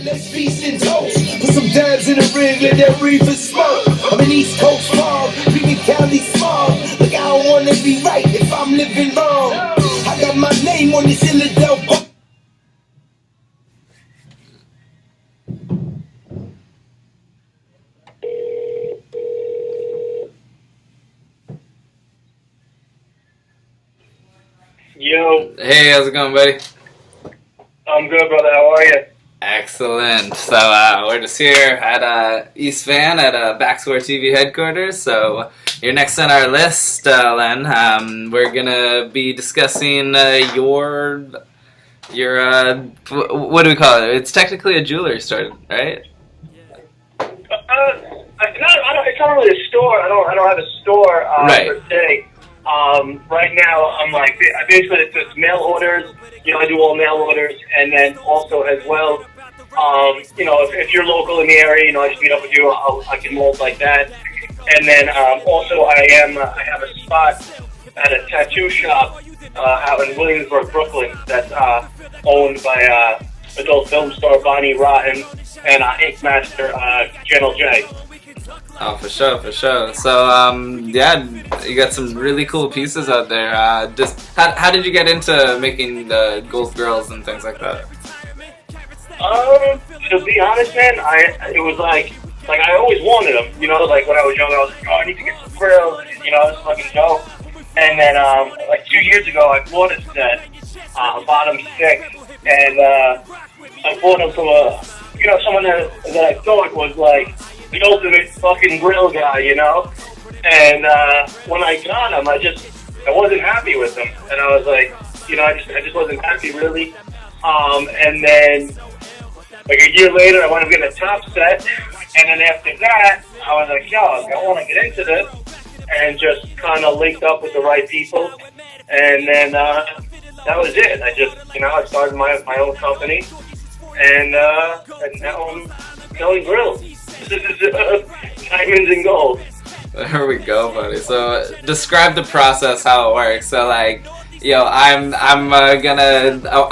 Let's feast and toast. Put some dabs in the ring, let that reefer smoke. I'm an East Coast fog, Premium County smog. Look, I don't wanna be right if I'm living wrong. I got my name on this Philadelphia. Yo. Hey, how's it going, buddy? I'm good, brother. How are you? Excellent. So we're just here at East Van at BaxWar TV headquarters. So you're next on our list, Len. We're gonna be discussing your what do we call it? It's technically a jewelry store, right? It's not really a store. I don't have a store Right. per se. Right now, I'm like basically it's just mail orders. You know, I do all mail orders, and then also as well, you know, if you're local in the area, you know, I just meet up with you. I can mold like that, and then also I have a spot at a tattoo shop out in Williamsburg, Brooklyn. That's owned by adult film star Bonnie Rotten and Ink Master Channel J. Oh, for sure, for sure. So, yeah, you got some really cool pieces out there. Just how did you get into making the gold girls and things like that? To be honest, man, it was like I always wanted them. You know, like when I was young, I was like, oh, I need to get some grills. You know, this fucking dope. And then, like 2 years ago, I bought a set, bottom 6, and I bought them from someone that I thought was like the ultimate fucking grill guy, you know. And when I got them, I wasn't happy with them, and I was like, you know, I just wasn't happy really. And then like a year later, I wound up getting a top set, and then after that, I was like, yo, I want to get into this, and just kind of linked up with the right people, and then that was it. I just, you know, I started my own company, and now I'm selling grills. Diamonds and gold. There we go, buddy. So describe the process, how it works. So like, yo, I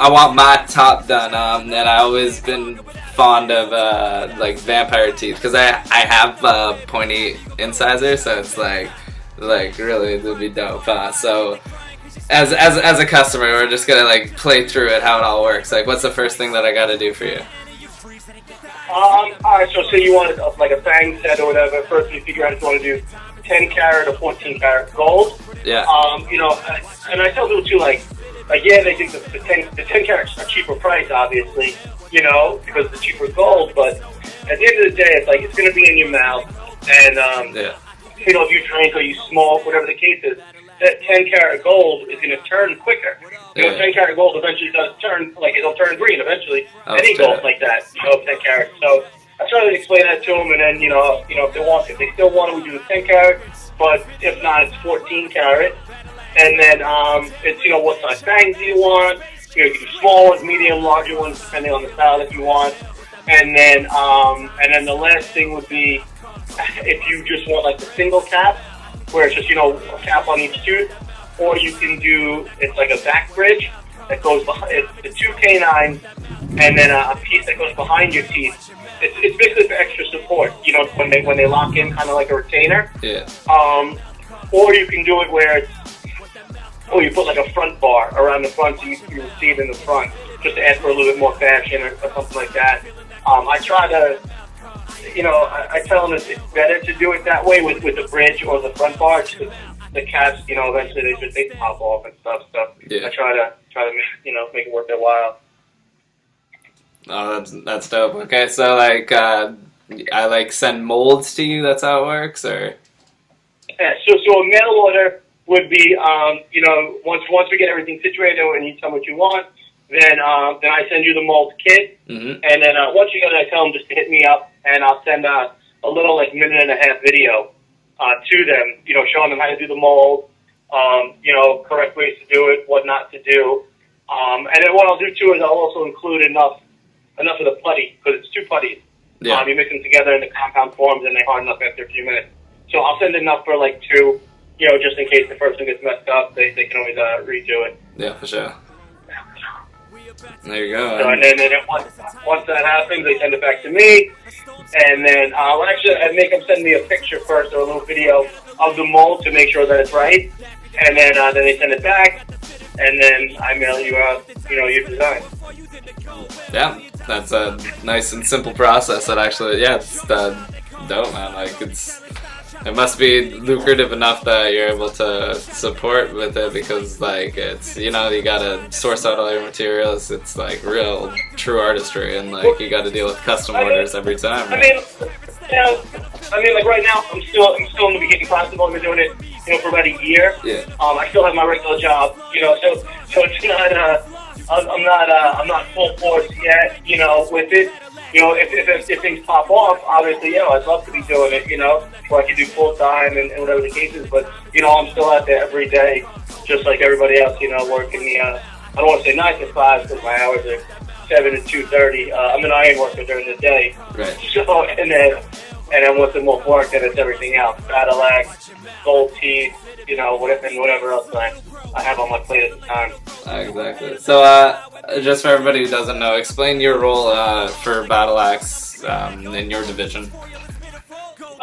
want my top done. And I always been fond of like vampire teeth because I have pointy incisors, so it's like really it would be dope. So as a customer, we're just gonna like play through it, how it all works. Like, what's the first thing that I gotta do for you? Alright, so say you wanted like a fang set or whatever. First, you figure out if you want to do 10 karat or 14 karat gold. Yeah. You know, and I tell people too, like yeah, they think the 10 carats are cheaper price, obviously, you know, because it's cheaper gold. But at the end of the day, it's like it's going to be in your mouth, and yeah. You know, if you drink or you smoke, whatever the case is, that 10 karat gold is going to turn quicker. You know, 10 karat gold eventually does turn, like it'll turn green eventually. Any gold like that, you know, 10 karat. So I try to explain that to them, and then you know, if they still want it, we do the 10 karat. But if not, it's 14 karat. And then it's, you know, what size fangs do you want? You know, you can do small ones, medium, larger ones, depending on the style that you want. And then the last thing would be if you just want like the single cap, where it's just, you know, a cap on each tooth, or you can do, it's like a back bridge that goes behind, it's the 2 canines, and then a piece that goes behind your teeth. It's basically for extra support, you know, when they lock in, kind of like a retainer. Yeah. Or you can do it where it's, you put like a front bar around the front so you see it in the front, just to add for a little bit more fashion or something like that. I try to, you know, I tell them it's better to do it that way with the bridge or the front bar, because the caps, you know, eventually they pop off and stuff. So yeah. I try to make it worth their while. Oh, that's dope. Okay, so like I like send molds to you. That's how it works, or? Yeah. So a mail order would be, you know, once we get everything situated and you tell me what you want, then I send you the mold kit, and then once you get it, I tell them just to hit me up, and I'll send a little like 1.5-minute video to them, you know, showing them how to do the mold, you know, correct ways to do it, what not to do, and then what I'll do too is I'll also include enough of the putty, because it's 2 putties. Yeah. You mix them together and the compound forms, and they harden up after a few minutes. So I'll send enough for like 2. You know, just in case the first one gets messed up, they can always redo it. Yeah, for sure. There you go. So, and then once that happens, they send it back to me, and then actually I make them send me a picture first or a little video of the mold to make sure that it's right, and then they send it back, and then I mail you out, your design. Yeah, that's a nice and simple process. That actually, yeah, it's dope, man. Like it must be lucrative enough that you're able to support with it, because like it's, you gotta source out all your materials. It's like real true artistry, and like you gotta deal with custom orders every time. Right? Like right now I'm still in the beginning process. I've only been doing it for about a year. Yeah. I still have my regular job, so it's not I'm not full force yet, with it. If things pop off, obviously, I'd love to be doing it, so I can do full time and whatever the case is. But, I'm still out there every day, just like everybody else, working the, I don't want to say 9 to 5 because my hours are 7 to 2:30. I'm an iron worker during the day. Right. So, and then once I'm off work, then it's everything else. Battle Axe, GOLDTEETH, whatever else I have on my plate at the time. Exactly. So, just for everybody who doesn't know, explain your role for Battle Axe in your division.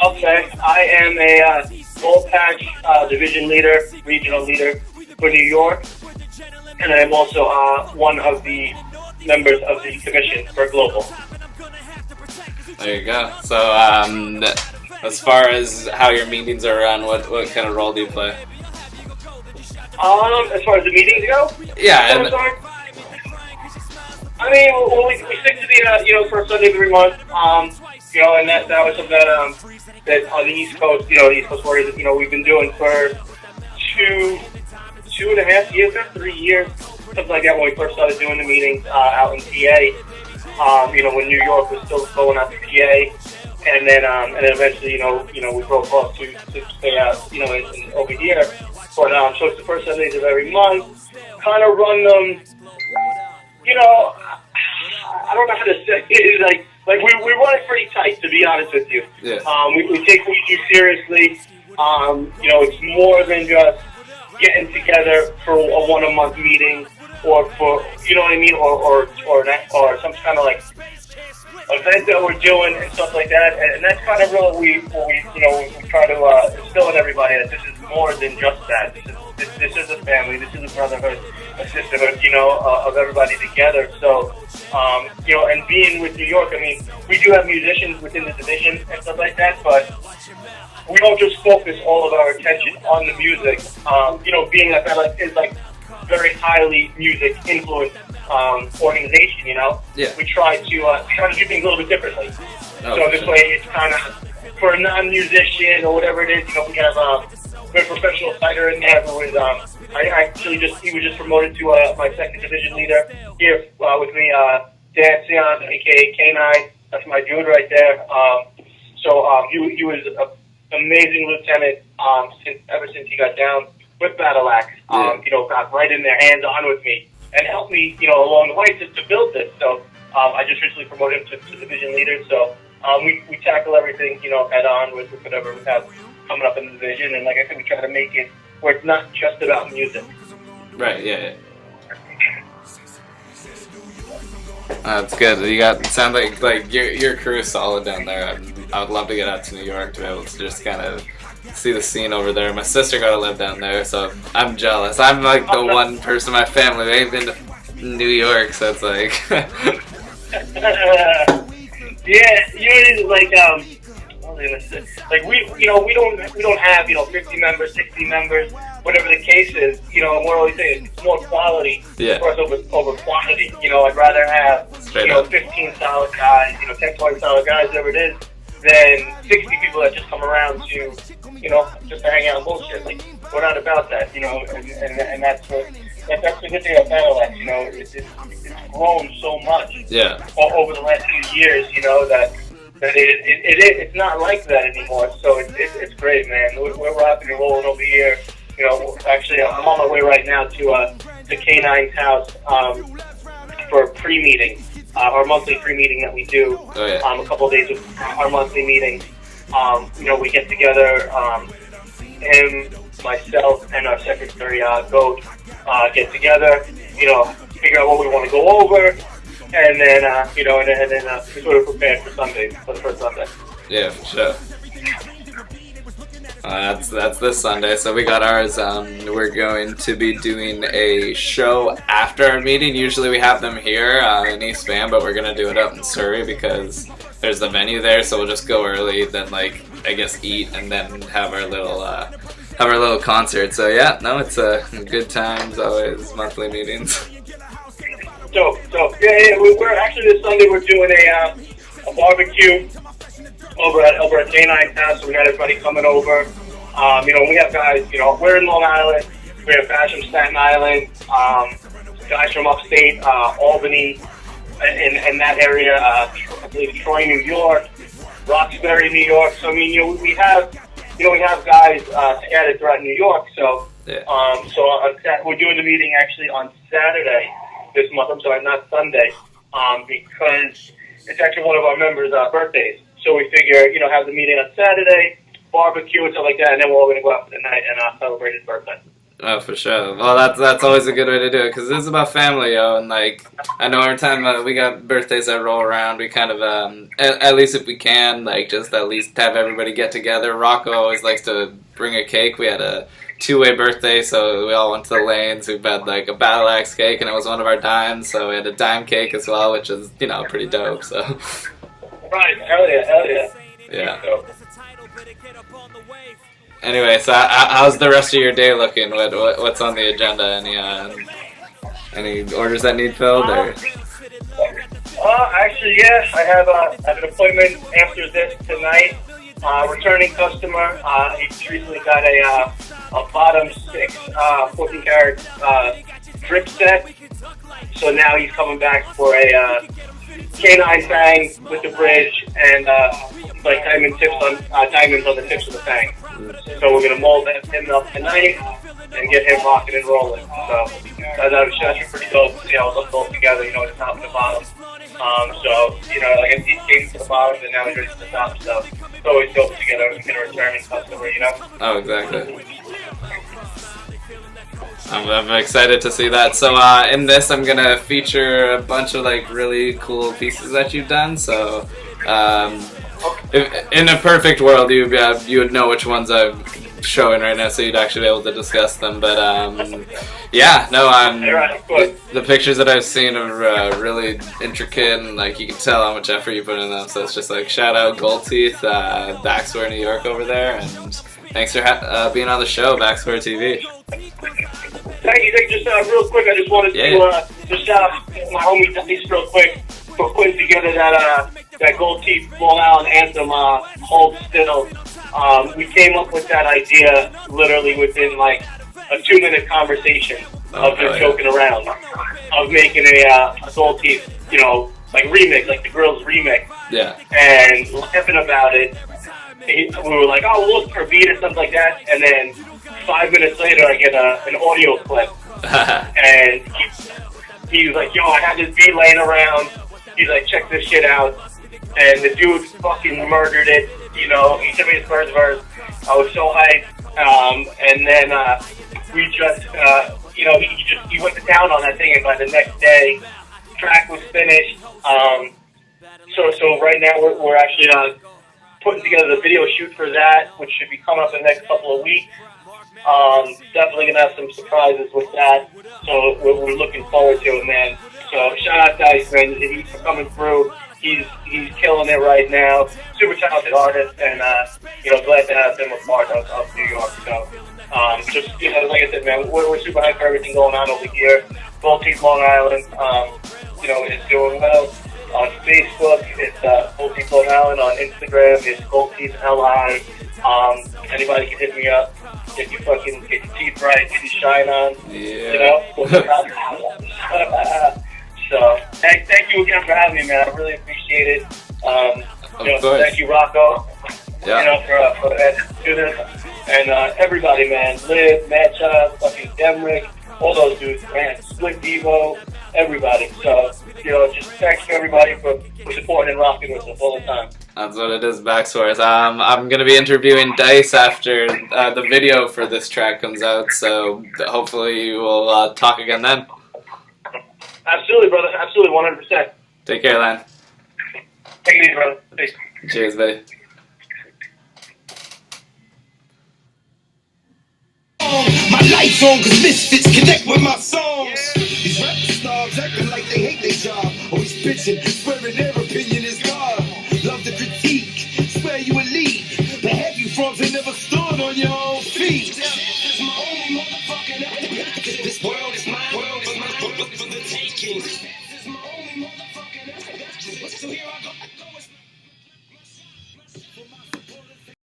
Okay, I am a gold patch division leader, regional leader for New York, and I'm also one of the members of the commission for global. There you go. So, as far as how your meetings are run, what kind of role do you play? As far as the meetings go? Yeah. We stick to the, first Sunday of every month, and that was something that on the East Coast, the East Coast Warriors, we've been doing for 2.5 years, 3 years, something like that when we first started doing the meetings out in PA. When New York was still going out to PA, and then eventually, we broke off to stay out, over here. But so it's the first Sundays of every month. Kind of run them, I don't know how to say it. Like we run it pretty tight, to be honest with you. Yeah. We take what we do seriously. It's more than just getting together for a one-a-month meeting, or for or some kind of like event that we're doing and stuff like that. And that's kind of really what we try to instill in everybody, that this is more than just that. This is a family. This is a brotherhood, a sisterhood, of everybody together. So, and being with New York, we do have musicians within the division and stuff like that, but we don't just focus all of our attention on the music. Being that Battle is like very highly music influenced organization, Yeah. we try to do things a little bit differently. Oh, So this way, it's kind of for a non-musician or whatever it is. We have a professional fighter in there who is he was just promoted to my second division leader here with me, Dan Sion, aka K9. That's my dude right there. He was an amazing lieutenant ever since he got down with Battle Axe. Got right in there, hands on with me, and helped me, along the way to build this. So I just recently promoted him to division leader. So we tackle everything, head on with whatever we have coming up in the division. And like I said, we try to make it where it's not just about music. Right. Yeah. That's good. Sound like your crew is solid down there. I would love to get out to New York to be able to just kind of see the scene over there. My sister got to live down there, so I'm jealous. I'm like the one person in my family that ain't been to New York, so it's like. We don't have 50 members, 60 members, whatever the case is. And we're always saying it's more quality for us over quantity. I'd rather have 15 solid guys, 10, 20 solid guys, whatever it is, than 60 people that just come around to just to hang out and bullshit. Like, we're not about that, and that's the good thing about Battle Axe. It's grown so much over the last few years, that it's not like that anymore. So it's great, man. We're rocking and rolling over here. Actually, I'm on my way right now to K9's house for a pre-meeting, our monthly pre-meeting that we do. A couple of days of our monthly meeting. We get together, him, myself, and our secretary, Goat, get together, figure out what we want to go over, and then we sort of prepared for Sunday, for the first Sunday. Yeah, for sure. That's this Sunday, so we got ours. We're going to be doing a show after our meeting. Usually we have them here in East Van, but we're gonna do it out in Surrey because there's the venue there. So we'll just go early, then like I guess eat, and then have our little concert. So yeah, no, it's a good times always. Monthly meetings. So yeah, we're actually this Sunday we're doing a barbecue over at J9 Town, so we got everybody coming over. We have guys, we're in Long Island, we have guys from Staten Island, guys from upstate, Albany, in that area, I believe Troy, New York, Roxbury, New York. So, we have guys scattered throughout New York, so, Yeah. We're doing the meeting actually on Saturday this month, I'm sorry, not Sunday, because it's actually one of our members' birthdays. So we figure, have the meeting on Saturday, barbecue and stuff like that, and then we're all going to go out for the night and celebrate his birthday. Oh, for sure. Well, that's always a good way to do it because it's about family, yo. And like, I know every time we got birthdays that roll around, we kind of, at least if we can, like, just at least have everybody get together. Rocco always likes to bring a cake. We had a two-way birthday, so we all went to the lanes. We had like a battle axe cake, and it was one of our dimes, so we had a dime cake as well, which is pretty dope. So. Right, hell yeah. Yeah. Anyway, so how's the rest of your day looking? What's on the agenda? Any orders that need filled or? Actually, yeah, I have an appointment after this tonight. Returning customer. He recently got a bottom 6 14 karat drip set. So now he's coming back for a canine fang with the bridge and like diamonds on the tips of the fang. So we're gonna mold him up tonight and get him rocking and rolling. So that's pretty dope to see how it looks all together, the top and the bottom. Like he came to the bottom and now he's ready to the top. So it's always dope to get a returning customer, Oh, exactly. I'm excited to see that. So in this, I'm gonna feature a bunch of like really cool pieces that you've done. So if, in a perfect world, you would know which ones I'm showing right now, so you'd actually be able to discuss them. But yeah, no, the pictures that I've seen are really intricate, and like you can tell how much effort you put in them. So it's just like shout out GOLDTEETH, BaxWar New York over there, and thanks for being on the show, BaxWar TV. Thank you. Just real quick, I just wanted to just shout out my homie Dice real quick for putting together that GOLDTEETH Long Island anthem, Hold Still. We came up with that idea literally within like a 2-minute conversation of just joking around, of making a GOLDTEETH, like remix, like the girls remix. Yeah. And laughing about it. We were like, oh, we'll look for a beat or something like that, and then 5 minutes later, I get an audio clip, and he's like, yo, I had this beat laying around. He's like, check this shit out, and the dude fucking murdered it. He sent me his first verse. I was so hyped, and then we just, he went to town on that thing, and by the next day, the track was finished. So right now we're actually putting together the video shoot for that, which should be coming up in the next couple of weeks. Definitely gonna have some surprises with that, so we're looking forward to it, man. So shout out Dice, man. He's coming through. He's killing it right now. Super talented artist, and glad to have him a part of New York. So just like I said, man, we're super hyped for everything going on over here. GOLDTEETH Long Island, is doing well. On Facebook, it's GOLDTEETH Long Island. On Instagram, it's GOLDTEETH LI. Anybody can hit me up. Get your teeth right, get your shine on. Yeah. So, thank you again for having me, man. I really appreciate it. Of course. Thank you, Rocco. Yeah. For doing this. And everybody, man. Liv, Matcha, fucking Demrick, all those dudes, man. Split Devo, everybody. So, just thanks to everybody for supporting and rocking with us all the time. That's what it is, BaxWar. I'm going to be interviewing Dice after the video for this track comes out, so hopefully we'll talk again then. Absolutely, brother. Absolutely, 100%. Take care, Len. Take it easy, brother. Peace. Cheers, buddy. My lights on cause misfits connect with my songs. These rap stars acting like they hate their job. Always bitching, swearing their opinion is God. Love to critique, swear you elite. But have you frogs that never stood on your own feet? This is my only motherfucking. This world is mine, world is mine, for the taking.